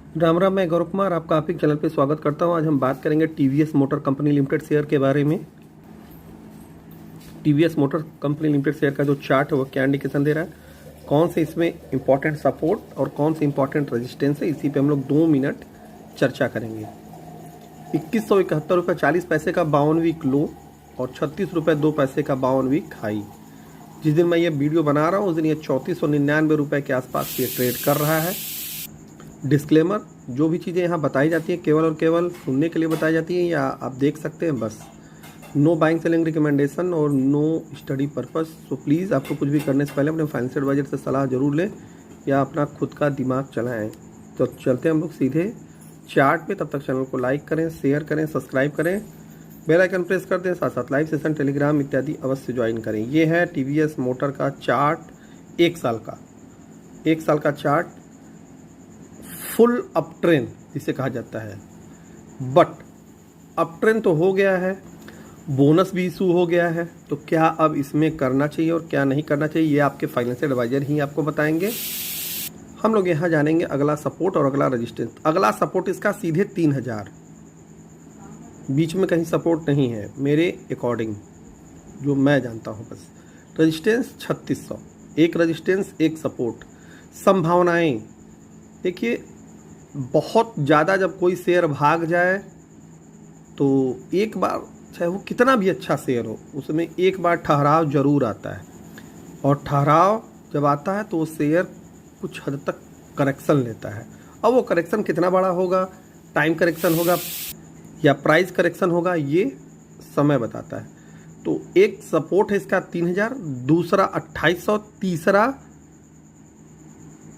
राम राम, मैं गौरव कुमार आपका आप ही चैनल पे स्वागत करता हूं। आज हम बात करेंगे TVS motor company limited share के बारे में। TVS motor company limited share का जो चार्ट है वो क्या इंडिकेशन दे रहा है, कौन से इसमें इंपॉर्टेंट सपोर्ट और कौन से इंपॉर्टेंट रेजिस्टेंस है, इसी पे हम लोग 2 मिनट चर्चा करेंगे। 2171 रुपये 40 पैसे का 52 वीक लो और 36 रुपये 2 पैसे का 52 वीक हाई। जिस दिन मैं ये वीडियो बना रहा हूँ उस दिन ये 3499 रुपये के आसपास ये ट्रेड कर रहा है। डिस्क्लेमर, जो भी चीज़ें यहाँ बताई जाती हैं केवल और केवल सुनने के लिए बताई जाती हैं या आप देख सकते हैं बस। नो बाइंग सेलिंग रिकमेंडेशन और no study purpose. So please आपको कुछ भी करने से पहले अपने फाइनेंशियल एडवाइजर से सलाह जरूर लें या अपना खुद का दिमाग चलाएं। तो चलते हैं हम लोग सीधे चार्ट पे। तब तक चैनल को लाइक करें, शेयर करें, सब्सक्राइब करें, बेल आइकन प्रेस कर दें, साथ साथ लाइव सेशन, टेलीग्राम इत्यादि अवश्य ज्वाइन करें। ये है टीवीएस मोटर का चार्ट, 1 साल का। 1 साल का चार्ट फुल अप ट्रेंड जिसे कहा जाता है। बट अप ट्रेंड तो हो गया है, बोनस भी इशू हो गया है, तो क्या अब इसमें करना चाहिए और क्या नहीं करना चाहिए ये आपके फाइनेंशियल एडवाइजर ही आपको बताएंगे। हम लोग यहाँ जानेंगे अगला सपोर्ट और अगला रेजिस्टेंस। अगला सपोर्ट इसका सीधे 3000, बीच में कहीं सपोर्ट नहीं है मेरे अकॉर्डिंग, जो मैं जानता हूँ बस। रेजिस्टेंस 3600, एक रेजिस्टेंस एक सपोर्ट। संभावनाएं देखिए, बहुत ज़्यादा जब कोई शेयर भाग जाए तो एक बार, चाहे वो कितना भी अच्छा शेयर हो, उसमें एक बार ठहराव जरूर आता है। और ठहराव जब आता है तो वो शेयर कुछ हद तक करेक्शन लेता है। अब वो करेक्शन कितना बड़ा होगा, टाइम करेक्शन होगा या प्राइस करेक्शन होगा, ये समय बताता है। तो एक सपोर्ट है इसका 3000, दूसरा 2800, तीसरा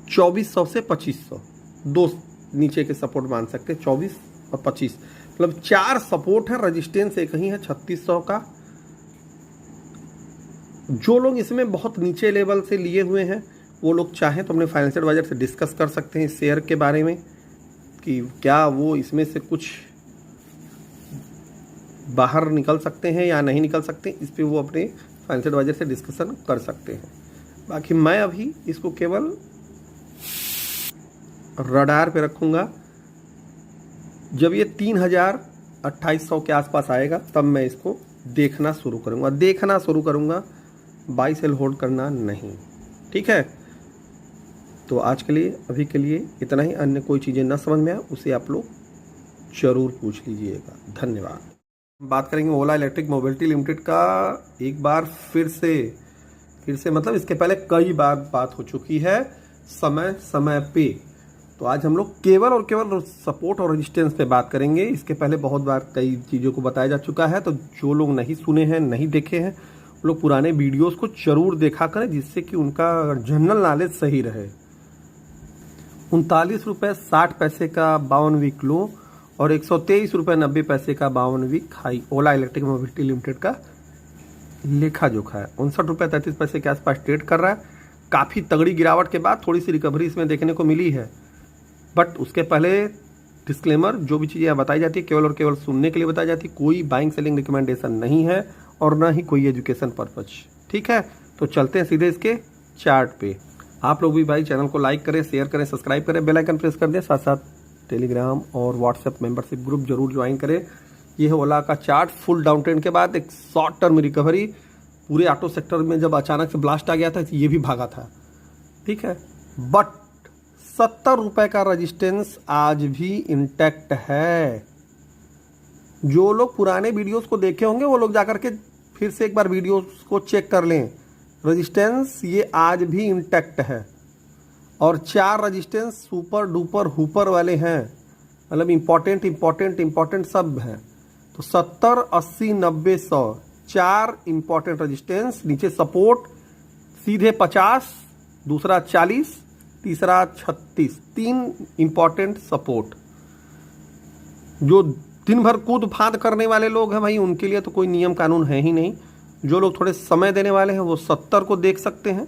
2400 से 2500। दो नीचे के सपोर्ट मान सकते हैं, 24 और 25, मतलब 4 सपोर्ट है। रेजिस्टेंस एक ही है 3600 का। जो लोग इसमें बहुत नीचे लेवल से लिए हुए हैं वो लोग चाहें तो अपने फाइनेंशियल एडवाइजर से डिस्कस कर सकते हैं इस शेयर के बारे में कि क्या वो इसमें से कुछ बाहर निकल सकते हैं या नहीं निकल सकते। इस पर वो अपने फाइनेंशियल एडवाइजर से डिस्कशन कर सकते हैं। बाकी मैं अभी इसको केवल रडार पे रखूंगा। जब ये 3800 के आसपास आएगा तब मैं इसको देखना शुरू करूंगा। बाई सेल होल्ड करना नहीं, ठीक है। तो आज के लिए, अभी के लिए इतना ही। अन्य कोई चीज़ें ना समझ में आए उसे आप लोग जरूर पूछ लीजिएगा। धन्यवाद। बात करेंगे ओला इलेक्ट्रिक मोबिलिटी लिमिटेड का। एक बार फिर से मतलब इसके पहले कई बार बात हो चुकी है समय पे। तो आज हम लोग केवल और केवल सपोर्ट और रेजिस्टेंस पे बात करेंगे। इसके पहले बहुत बार कई चीज़ों को बताया जा चुका है, तो जो लोग नहीं सुने हैं, नहीं देखे हैं, वो लोग पुराने वीडियोस को जरूर देखा करें, जिससे कि उनका जनरल नॉलेज सही रहे। 39 रुपये 60 पैसे का 52 वीक लो और 123 रुपये 90 पैसे का 52 वीक हाई। ओला इलेक्ट्रिक मोबिलिटी लिमिटेड का लेखा जोखा है। 59 रुपये 33 पैसे के आसपास ट्रेड कर रहा है। काफ़ी तगड़ी गिरावट के बाद थोड़ी सी रिकवरी इसमें देखने को मिली है। बट उसके पहले डिस्क्लेमर, जो भी चीज़ें बताई जाती है केवल और केवल सुनने के लिए बताई जाती है, कोई बाइंग सेलिंग रिकमेंडेशन नहीं है और ना ही कोई एजुकेशन पर्पज, ठीक है। तो चलते हैं सीधे इसके चार्ट पे। आप लोग भी भाई चैनल को लाइक करें, शेयर करें, सब्सक्राइब करें, बेल आइकन प्रेस कर दें, साथ साथ टेलीग्राम और व्हाट्सएप मेंबरशिप ग्रुप जरूर ज्वाइन करें। ये है ओला का चार्ट। फुल डाउन ट्रेंड के बाद एक शॉर्ट टर्म रिकवरी। पूरे ऑटो सेक्टर में जब अचानक से ब्लास्ट आ गया था ये भी भागा था, ठीक है। बट 70 रुपए का रेजिस्टेंस आज भी इंटैक्ट है। जो लोग पुराने वीडियोस को देखे होंगे वो लोग जाकर के फिर से एक बार वीडियोस को चेक कर लें। रेजिस्टेंस ये आज भी इंटैक्ट है और 4 रेजिस्टेंस सुपर डुपर हुपर वाले हैं, मतलब इंपॉर्टेंट सब हैं। तो 70, 80, 90, 100, 4 इंपॉर्टेंट रेजिस्टेंस। नीचे सपोर्ट सीधे 50, दूसरा 40, तीसरा 36, 3 इंपॉर्टेंट सपोर्ट। जो दिन भर कूद फांद करने वाले लोग हैं भाई, उनके लिए तो कोई नियम कानून है ही नहीं। जो लोग थोड़े समय देने वाले हैं वो 70 को देख सकते हैं।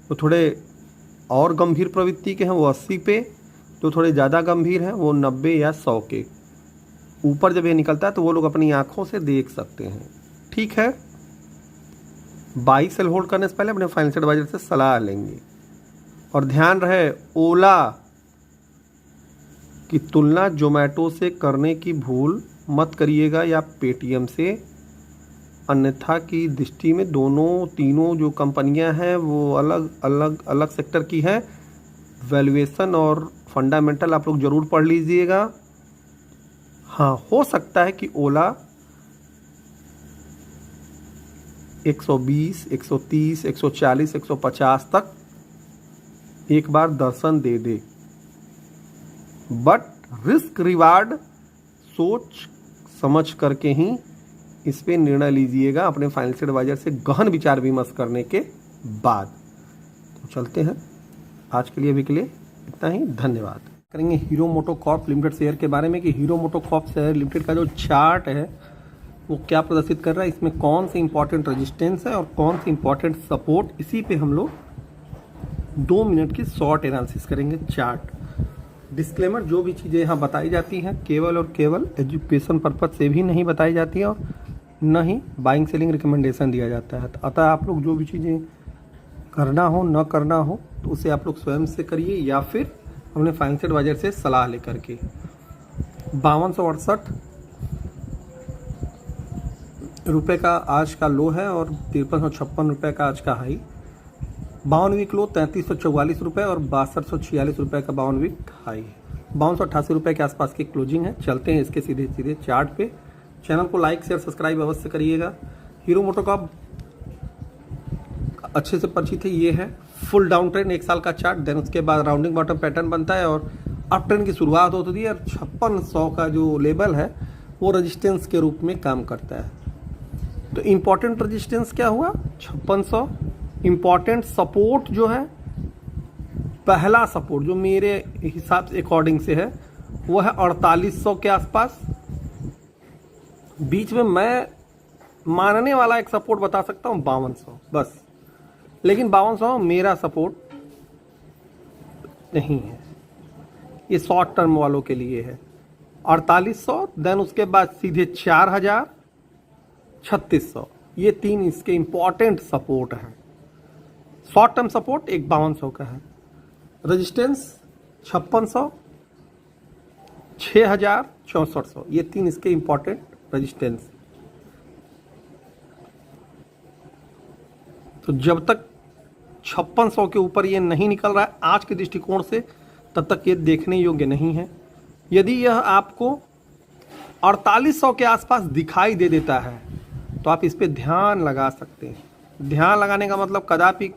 जो थोड़े और गंभीर प्रवृत्ति के हैं वो 80 पे, जो थोड़े ज़्यादा गंभीर हैं वो 90 या 100 के ऊपर जब ये निकलता है तो वो लोग अपनी आंखों से देख सकते हैं, ठीक है। बाई सेल होल्ड करने से पहले अपने फाइनेंशियल एडवाइजर से सलाह लेंगे। और ध्यान रहे, ओला कि तुलना जोमेटो से करने की भूल मत करिएगा या पेटीएम से, अन्यथा की दृष्टि में दोनों तीनों जो कंपनियां हैं वो अलग सेक्टर की हैं। वैल्यूएशन और फंडामेंटल आप लोग ज़रूर पढ़ लीजिएगा। हाँ, हो सकता है कि ओला 120, 130, 140, 150 तक एक बार दर्शन दे दे, बट रिस्क रिवार्ड सोच समझ करके ही इस पे निर्णय लीजिएगा अपने फाइनेंशियल एडवाइजर से गहन विचार विमर्श करने के बाद। तो चलते हैं, आज के लिए अभी के लिए इतना ही, धन्यवाद। करेंगे हीरो मोटोकॉर्प लिमिटेड शेयर के बारे में कि हीरो मोटोकॉर्प शेयर लिमिटेड का जो चार्ट है वो क्या प्रदर्शित कर रहा है, इसमें कौन से इंपॉर्टेंट रेजिस्टेंस है और कौन से इंपॉर्टेंट सपोर्ट, इसी पे हम लोग 2 मिनट की शॉर्ट एनालिसिस करेंगे चार्ट। डिस्क्लेमर, जो भी चीज़ें यहाँ बताई जाती हैं केवल और केवल एजुकेशन पर्पज से भी नहीं बताई जाती है और न ही बाइंग सेलिंग रिकमेंडेशन दिया जाता है। अतः आप लोग जो भी चीज़ें करना हो न करना हो तो उसे आप लोग स्वयं से करिए या फिर अपने फाइनेंशियल एडवाइजर से सलाह लेकर के। 5268 रुपये का आज का लो है और 5356 रुपये का आज का हाई। 52 वीक लो 3344 रुपये और 6246 रुपये का 52 वीक हाई। 5288 रुपये के आसपास की क्लोजिंग है। चलते हैं इसके सीधे सीधे चार्ट पे। चैनल को लाइक शेयर सब्सक्राइब अवश्य करिएगा। हीरो मोटोकॉर्प अच्छे से परिचित है, ये है फुल डाउन ट्रेंड 1 साल का चार्ट, देन उसके बाद राउंडिंग बॉटम पैटर्न बनता है और अप ट्रेंड की शुरुआत होती है और 5600 का जो लेवल है वो रेजिस्टेंस के रूप में काम करता है। तो इम्पॉर्टेंट रेजिस्टेंस क्या हुआ 5600। इम्पॉर्टेंट सपोर्ट जो है, पहला सपोर्ट जो मेरे हिसाब से अकॉर्डिंग से है वो है 4800 के आसपास। बीच में मैं मानने वाला एक सपोर्ट बता सकता हूँ 5200 बस, लेकिन 5200 मेरा सपोर्ट नहीं है, ये शॉर्ट टर्म वालों के लिए है। 4800, देन उसके बाद सीधे 4000, 3600, ये 3 इसके इंपॉर्टेंट सपोर्ट हैं। शॉर्ट टर्म सपोर्ट एक 5200 का है, रेजिस्टेंस 5600, 6000, 6400, ये 3 इसके इंपॉर्टेंट रेजिस्टेंस। तो जब तक 5600 के ऊपर ये नहीं निकल रहा है आज के दृष्टिकोण से, तब तक ये देखने योग्य नहीं है। यदि यह आपको 4800 के आसपास दिखाई दे देता है तो आप इस पे ध्यान लगा सकते हैं। ध्यान लगाने का मतलब कदापि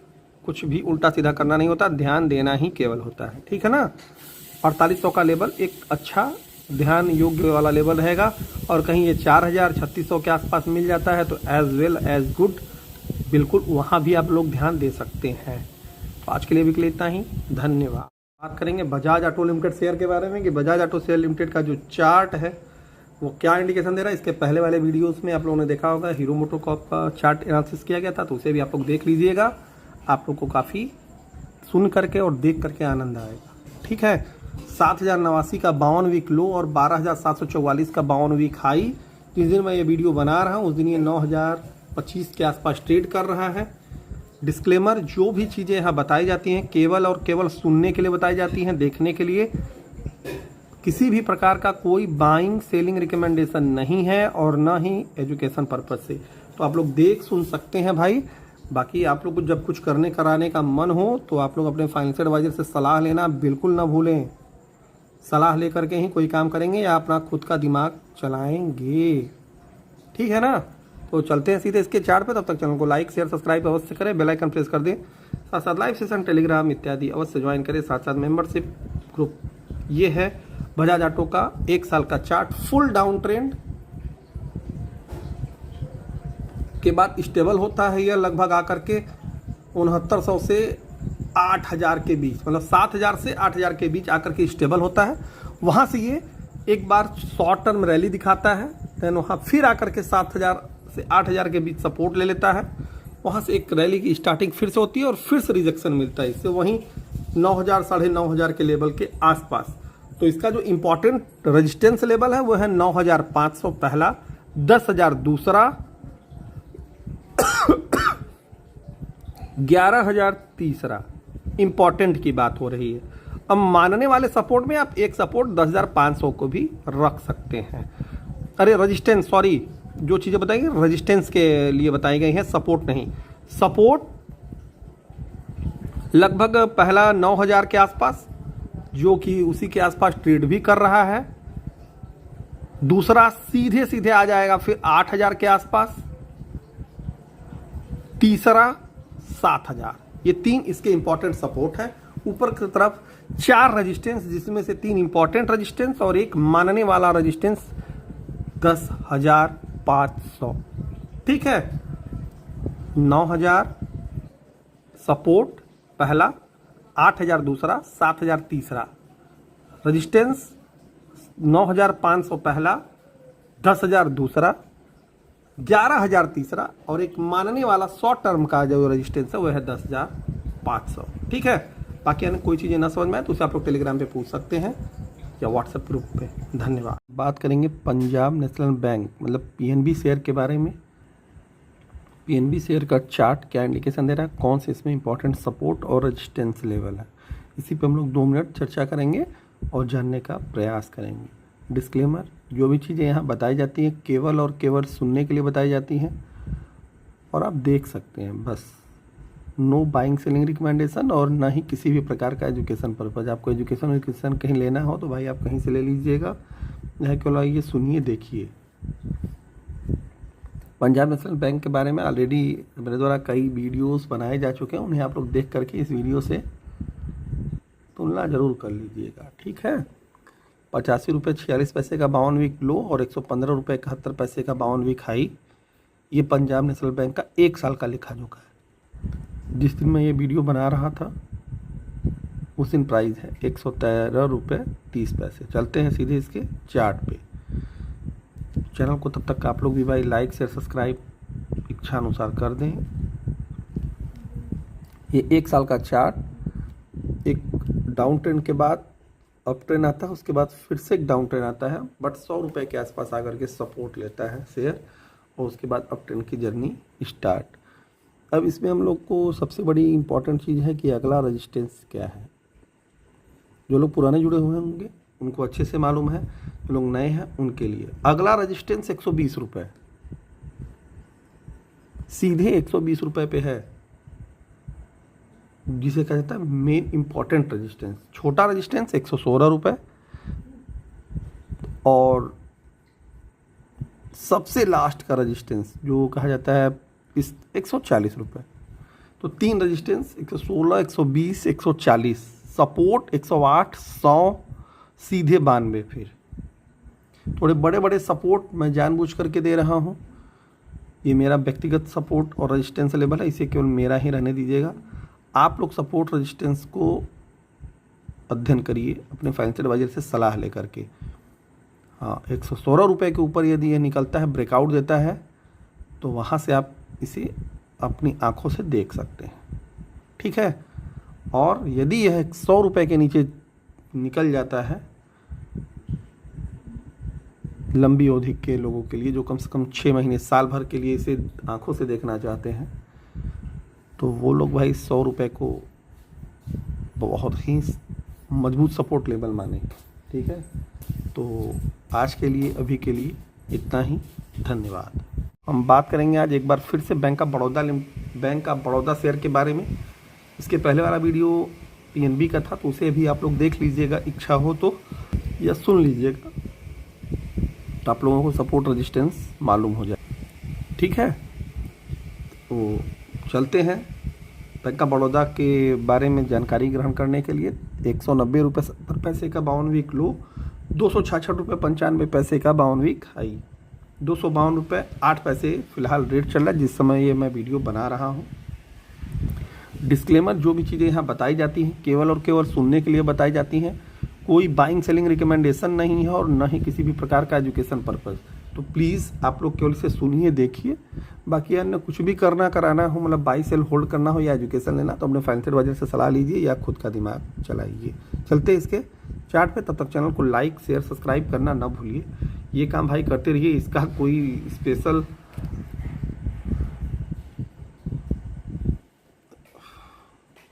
कुछ भी उल्टा सीधा करना नहीं होता, ध्यान देना ही केवल होता है, ठीक है ना। 4800 का लेवल एक अच्छा ध्यान योग्य वाला लेवल रहेगा और कहीं ये 4000, 3600 के आसपास मिल जाता है तो एज वेल एज गुड, बिल्कुल वहाँ भी आप लोग ध्यान दे सकते हैं। तो आज के लिए भी इतना ही, धन्यवाद। बात करेंगे बजाज ऑटो लिमिटेड शेयर के बारे में कि बजाज ऑटो शेयर लिमिटेड का जो चार्ट है वो क्या इंडिकेशन दे रहा है। इसके पहले वाले वीडियोस में आप लोगों ने देखा होगा हीरो मोटोकॉर्प का चार्ट एनालिसिस किया गया था, तो उसे भी आप लोग देख लीजिएगा। आप लोग को काफ़ी सुन करके और देख करके आनंद आएगा, ठीक है। 7089 का 52 वीक लो और 12744 का 52 वीक हाई। जिस दिन मैं ये वीडियो बना रहा हूँ उस दिन ये 9025 के आसपास ट्रेड कर रहा है। डिस्क्लेमर, जो भी चीज़ें यहाँ बताई जाती हैं केवल और केवल सुनने के लिए बताई जाती हैं, देखने के लिए। किसी भी प्रकार का कोई बाइंग सेलिंग रिकमेंडेशन नहीं है और ना ही एजुकेशन पर्पज से। तो आप लोग देख सुन सकते हैं भाई। बाकी आप लोग को जब कुछ करने कराने का मन हो तो आप लोग अपने फाइनेंशियल एडवाइजर से सलाह लेना बिल्कुल ना भूलें। सलाह लेकर के ही कोई काम करेंगे या अपना खुद का दिमाग चलाएंगे, ठीक है ना। तो चलते हैं सीधे इसके चार्ट पे। तब तक चैनल को लाइक शेयर सब्सक्राइब अवश्य करें, बेल आइकन प्रेस कर दें, साथ साथ लाइव सेशन टेलीग्राम इत्यादि अवश्य ज्वाइन करें, साथ साथ मेंबरशिप ग्रुप। ये है बजाज ऑटो का 1 साल का चार्ट। फुल डाउन ट्रेंड के बाद स्टेबल होता है यह लगभग आकर के 6900 से 8000 के बीच, मतलब 7000 से 8000 के बीच आकर के स्टेबल होता है। वहाँ से ये एक बार शॉर्ट टर्म रैली दिखाता है, देन वहाँ फिर आकर के 7000 से 8000 के बीच सपोर्ट ले लेता है। वहाँ से एक रैली की स्टार्टिंग फिर से होती है और फिर से रिजेक्शन मिलता है इससे, वहीं 9000 साढ़े 9000 के लेवल के आसपास। तो इसका जो इम्पोर्टेंट रेजिस्टेंस लेवल है वो है 9500 पहला, 10000 दूसरा, 11000 तीसरा। इम्पॉर्टेंट की बात हो रही है। अब मानने वाले सपोर्ट में आप एक सपोर्ट 10,500 को भी रख सकते हैं। अरे रेजिस्टेंस, सॉरी, जो चीज़ें बताई गई रेजिस्टेंस के लिए बताई गई हैं, सपोर्ट नहीं। सपोर्ट लगभग पहला 9,000 के आसपास, जो कि उसी के आसपास ट्रेड भी कर रहा है। दूसरा सीधे सीधे आ जाएगा फिर 8,000 के आसपास। तीसरा 7,000। ये 3 इसके इंपॉर्टेंट सपोर्ट है। ऊपर की तरफ 4 रेजिस्टेंस, जिसमें से 3 इंपॉर्टेंट रेजिस्टेंस और एक मानने वाला रेजिस्टेंस 10,500। ठीक है, 9,000 सपोर्ट पहला, 8,000 दूसरा, 7,000 तीसरा। रेजिस्टेंस 9,500 पहला, 10,000 दूसरा, 11,000 तीसरा और एक मानने वाला शॉर्ट टर्म का जो रेजिस्टेंस है वो है 10,500। ठीक है, बाकी अन्य कोई चीज़ें ना समझ में आए तो उसे आप लोग टेलीग्राम पे पूछ सकते हैं या व्हाट्सएप ग्रुप पे। धन्यवाद। बात करेंगे पंजाब नेशनल बैंक मतलब पीएनबी शेयर के बारे में। पीएनबी शेयर का चार्ट क्या इंडिकेशन दे रहा है, कौन से इसमें इंपॉर्टेंट सपोर्ट और रेजिस्टेंस लेवल है, इसी पे हम लोग 2 मिनट चर्चा करेंगे और जानने का प्रयास करेंगे। डिस्क्लेमर, जो भी चीज़ें यहाँ बताई जाती हैं केवल और केवल सुनने के लिए बताई जाती हैं और आप देख सकते हैं बस। नो बाइंग सेलिंग रिकमेंडेशन और ना ही किसी भी प्रकार का एजुकेशन पर्पज़। आपको एजुकेशन कहीं लेना हो तो भाई आप कहीं से ले लीजिएगा, यह केवल ये सुनिए देखिए। पंजाब नेशनल बैंक के बारे में ऑलरेडी मेरे द्वारा कई वीडियोस बनाए जा चुके हैं, उन्हें आप लोग देख करके इस वीडियो से तुलना जरूर कर लीजिएगा। ठीक है, 85 रुपये 46 पैसे का 52 वीक लो और 115 रुपये 71 पैसे का 52 वीक हाई। ये पंजाब नेशनल बैंक का 1 साल का लेखा जोखा है। जिस दिन मैं ये वीडियो बना रहा था उस दिन प्राइस है 113 रुपये 30 पैसे। चलते हैं सीधे इसके चार्ट पे। चैनल को तब तक आप लोग भी भाई लाइक शेयर सब्सक्राइब इच्छा अनुसार कर दें। ये 1 साल का चार्ट, एक डाउन ट्रेंड के बाद अप ट्रेंड आता है, उसके बाद फिर से एक डाउन ट्रेंड आता है, बट 100 रुपये के आसपास आकर के सपोर्ट लेता है शेयर और उसके बाद अप ट्रेंड की जर्नी स्टार्ट। अब इसमें हम लोग को सबसे बड़ी इंपॉर्टेंट चीज़ है कि अगला रेजिस्टेंस क्या है। जो लोग पुराने जुड़े हुए होंगे उनको अच्छे से मालूम है, जो लोग नए हैं उनके लिए अगला रेजिस्टेंस 120 रुपये, सीधे 120 रुपये पे है, जिसे कहा जाता है मेन इंपॉर्टेंट रेजिस्टेंस। छोटा रेजिस्टेंस 116 रुपये और सबसे लास्ट का रेजिस्टेंस जो कहा जाता है इस 140 रुपये। तो 3 रेजिस्टेंस 116, 120, 140, सपोर्ट 108, 100, सीधे 92। फिर थोड़े बड़े बड़े सपोर्ट मैं जानबूझ करके दे रहा हूँ, ये मेरा व्यक्तिगत सपोर्ट और रेजिस्टेंस लेवल है, इसे केवल मेरा ही रहने दीजिएगा। आप लोग सपोर्ट रेजिस्टेंस को अध्ययन करिए अपने फाइनेंशियल एडवाइजर से सलाह लेकर के। हाँ, 116 रुपये के ऊपर यदि ये निकलता है, ब्रेकआउट देता है, तो वहाँ से आप इसे अपनी आंखों से देख सकते हैं। ठीक है, और यदि यह 100 रुपये के नीचे निकल जाता है लंबी अवधि के लोगों के लिए, जो कम से कम 6 महीने साल भर के लिए इसे आंखों से देखना चाहते हैं, तो वो लोग भाई 100 रुपये को बहुत ही मजबूत सपोर्ट लेवल माने। ठीक है, तो आज के लिए अभी के लिए इतना ही। धन्यवाद। हम बात करेंगे आज एक बार फिर से बैंक ऑफ बड़ौदा शेयर के बारे में। इसके पहले वाला वीडियो पीएनबी का था, तो उसे भी आप लोग देख लीजिएगा इच्छा हो तो, या सुन लीजिएगा, तो आप लोगों को सपोर्ट रेजिस्टेंस मालूम हो जाए। ठीक है, तो चलते हैं बैंक ऑफ बड़ौदा के बारे में जानकारी ग्रहण करने के लिए। 190 रुपये 70 पैसे का 52 वीक लो, 266 रुपये 95 पैसे का 52 वीक हाई, 252 रुपये 8 पैसे फिलहाल रेट चल रहा है जिस समय ये मैं वीडियो बना रहा हूँ। डिस्क्लेमर, जो भी चीज़ें यहाँ बताई जाती हैं केवल और केवल सुनने के लिए बताई जाती हैं, कोई बाइंग सेलिंग रिकमेंडेशन नहीं है और न ही किसी भी प्रकार का एजुकेशन पर्पज़। तो प्लीज़ आप लोग केवल इसे सुनिए देखिए। बाकी अन्य कुछ भी करना कराना हो, मतलब बाई सेल होल्ड करना हो या एजुकेशन लेना, तो अपने फाइनेंशियल एडवाइजर से सलाह लीजिए या खुद का दिमाग चलाइए। चलते इसके चार्ट पे, तब तक चैनल को लाइक शेयर सब्सक्राइब करना ना भूलिए। ये काम भाई करते रहिए, इसका कोई स्पेशल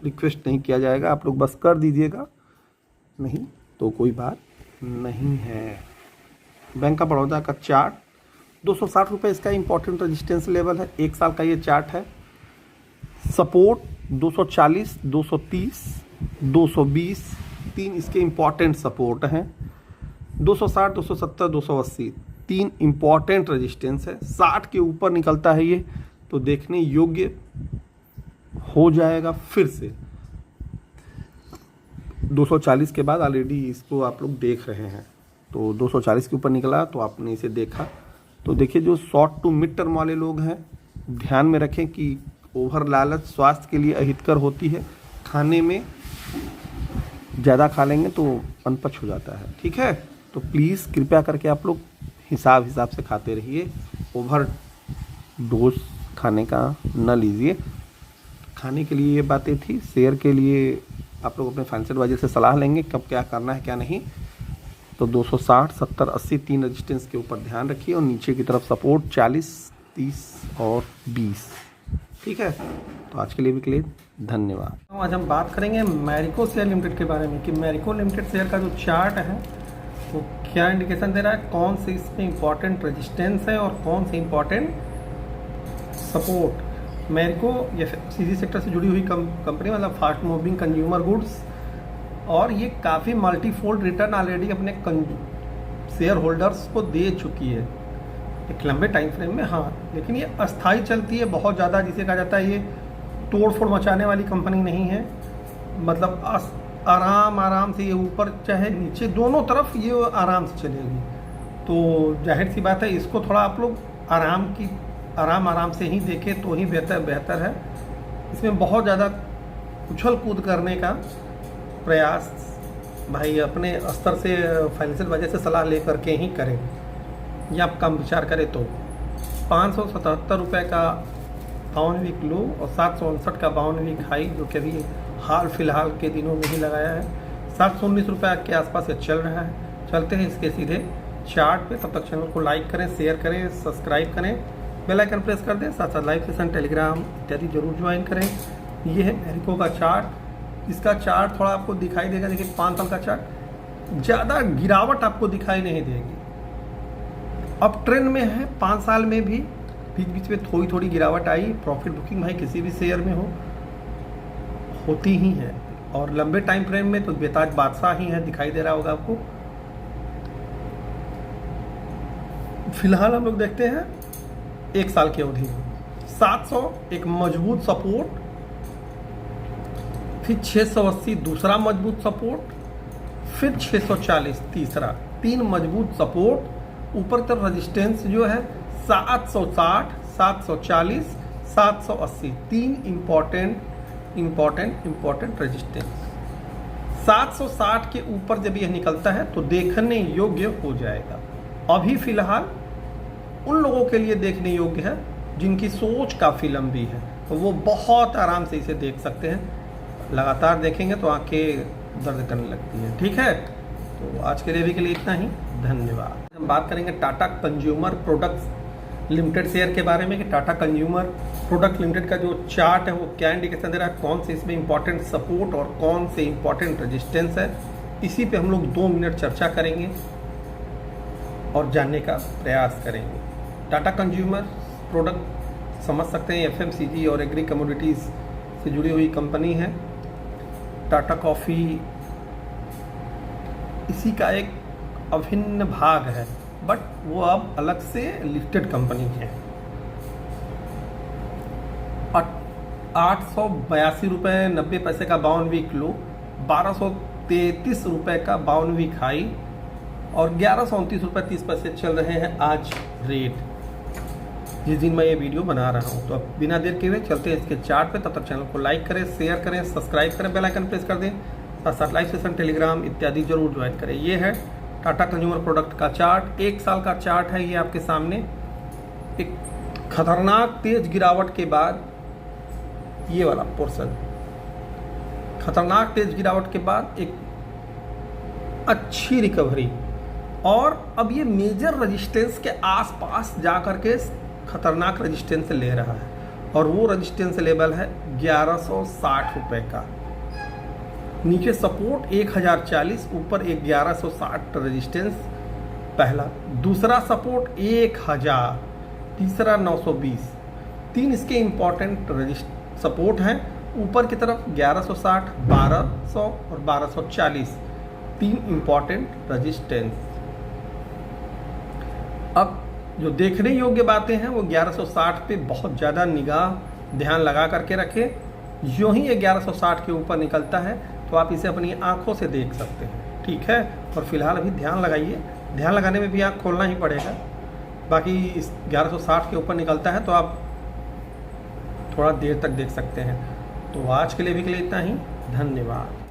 रिक्वेस्ट नहीं किया जाएगा, आप लोग बस कर दीजिएगा नहीं तो कोई बात नहीं है। बैंक ऑफ बड़ौदा का चार्ट 260 रुपये इसका इंपॉर्टेंट रेजिस्टेंस लेवल है, 1 साल का ये चार्ट है। सपोर्ट 240, 230, 220, 3 इसके इम्पॉर्टेंट सपोर्ट हैं। 260, 270, 280 3 इम्पॉर्टेंट रेजिस्टेंस है। 60 के ऊपर निकलता है ये तो देखने योग्य हो जाएगा। फिर से 240 के बाद ऑलरेडी इसको आप लोग देख रहे हैं, तो 240 के ऊपर निकला तो आपने इसे देखा। तो देखिए जो शॉर्ट टू मिड टर्म वाले लोग हैं ध्यान में रखें कि ओवर लालच स्वास्थ्य के लिए अहितकर होती है। खाने में ज़्यादा खा लेंगे तो अनपच हो जाता है, ठीक है। तो प्लीज़ कृपया करके आप लोग हिसाब से खाते रहिए, ओवर डोज खाने का न लीजिए। खाने के लिए ये बातें थी, शेयर के लिए आप लोग अपने फाइनेंशियल एडवाइजर से सलाह लेंगे कब क्या करना है क्या नहीं। तो 260, 70, 80 3 रेजिस्टेंस के ऊपर ध्यान रखिए और नीचे की तरफ सपोर्ट 40, 30 और 20, ठीक है। तो आज के लिए भी क्लियर, धन्यवाद। आज हम बात करेंगे मैरिको शेयर लिमिटेड के बारे में कि मैरिको लिमिटेड शेयर का जो चार्ट है वो क्या इंडिकेशन दे रहा है, कौन से इसमें इंपॉर्टेंट रेजिस्टेंस है और कौन से इंपॉर्टेंट सपोर्ट। मैरिको ये सीजी सेक्टर से जुड़ी हुई कंपनी, मतलब फास्ट मूविंग कंज्यूमर गुड्स, और ये काफ़ी मल्टीफोल्ड रिटर्न ऑलरेडी अपने शेयर होल्डर्स को दे चुकी है एक लंबे टाइम फ्रेम में। हाँ, लेकिन ये अस्थाई चलती है बहुत ज़्यादा, जिसे कहा जाता है ये तोड़ फोड़ मचाने वाली कंपनी नहीं है। मतलब आराम से ये ऊपर चाहे नीचे दोनों तरफ ये आराम से चलेगी। तो जाहिर सी बात है इसको थोड़ा आप लोग आराम से ही देखें तो ही बेहतर है। इसमें बहुत ज़्यादा उछल कूद करने का प्रयास भाई अपने स्तर से फाइनेंशियल वजह से सलाह लेकर के ही करें, या आप कम विचार करें तो 577 रुपये का 52 वीक लो और 759 का 52 वीक हाई, जो कि अभी हाल फिलहाल के दिनों में ही लगाया है। 719 रुपये के आसपास ये चल रहा है। चलते हैं इसके सीधे चार्ट पे। तब तक चैनल को लाइक करें, शेयर करें, सब्सक्राइब करें, बेल आइकन प्रेस कर दें, साथ साथ लाइव सेशन टेलीग्राम इत्यादि जरूर ज्वाइन करें। ये है मैरिको का चार्ट। इसका चार्ट थोड़ा आपको दिखाई देगा, देखिए 5 साल का चार्ट, ज़्यादा गिरावट आपको दिखाई नहीं देगी। अब ट्रेंड में है, 5 साल में भी बीच बीच में थोड़ी गिरावट आई। प्रॉफिट बुकिंग भाई किसी भी शेयर में होती ही है, और लंबे टाइम फ्रेम में तो बेताज बादशाह ही है, दिखाई दे रहा होगा आपको। फिलहाल हम लोग देखते हैं 1 साल की अवधि में 700 एक मजबूत सपोर्ट, फिर 680 दूसरा मजबूत सपोर्ट, फिर 640 तीसरा, 3 मजबूत सपोर्ट। ऊपर तरफ रेजिस्टेंस जो है 760, 740, 780, 3 इम्पॉर्टेंट रेजिस्टेंस। 760 के ऊपर जब यह निकलता है तो देखने योग्य हो जाएगा। अभी फिलहाल उन लोगों के लिए देखने योग्य है जिनकी सोच काफ़ी लंबी है, तो वो बहुत आराम से इसे देख सकते हैं। लगातार देखेंगे तो आंखें दर्द करने लगती हैं, ठीक है। तो आज के लिए इतना ही, धन्यवाद। हम बात करेंगे Tata consumer products limited share के बारे में कि टाटा कंज्यूमर प्रोडक्ट लिमिटेड का जो चार्ट है वो क्या इंडिकेशन दे रहा है, कौन से इसमें इंपॉर्टेंट सपोर्ट और कौन से इंपॉर्टेंट रेजिस्टेंस है। इसी पे हम लोग 2 मिनट चर्चा करेंगे और जानने का प्रयास करेंगे। टाटा कंज्यूमर प्रोडक्ट समझ सकते हैं FMCG और एग्री कमोडिटीज़ से जुड़ी हुई कंपनी है। टाटा कॉफ़ी इसी का एक अभिन्न भाग है, बट वो अब अलग से लिस्टेड कंपनी है। 882 रुपये 90 पैसे का 52 वीक लो, 1233 रुपये का 52 वीक हाई, और 1129 रुपये 30 पैसे चल रहे हैं आज रेट, जिस दिन मैं ये वीडियो बना रहा हूँ। तो अब बिना देर के हुए चलते हैं इसके चार्ट पे। तब तक चैनल को लाइक करें, शेयर करें, सब्सक्राइब करें, बेल आइकन प्रेस कर दें, साथ साथ लाइव सेशन टेलीग्राम इत्यादि जरूर ज्वाइन करें। ये है टाटा कंज्यूमर प्रोडक्ट का चार्ट, 1 साल का चार्ट है ये आपके सामने। एक खतरनाक तेज गिरावट के बाद ये वाला पोर्शन, खतरनाक तेज गिरावट के बाद एक अच्छी रिकवरी, और अब ये मेजर रेजिस्टेंस के आसपास जा करके खतरनाक रेजिस्टेंस ले रहा है, और वो रेजिस्टेंस लेवल है 1160 रुपये का। नीचे सपोर्ट 1040, ऊपर 1160 रेजिस्टेंस पहला, दूसरा सपोर्ट 1000, तीसरा 920। तीन इसके इम्पॉर्टेंट सपोर्ट हैं। ऊपर की तरफ 1160, 1200 और 1240, तीन इम्पॉर्टेंट रेजिस्टेंस। अब जो देखने योग्य बातें हैं वो 1160 पे बहुत ज़्यादा निगाह ध्यान लगा करके रखें। यूँ ही ये 1160 के ऊपर निकलता है तो आप इसे अपनी आंखों से देख सकते हैं, ठीक है। और फिलहाल अभी ध्यान लगाइए, ध्यान लगाने में भी आँख खोलना ही पड़ेगा। बाकी इस 1160 के ऊपर निकलता है तो आप थोड़ा देर तक देख सकते हैं। तो आज के लिए भी के लिए इतना ही, धन्यवाद।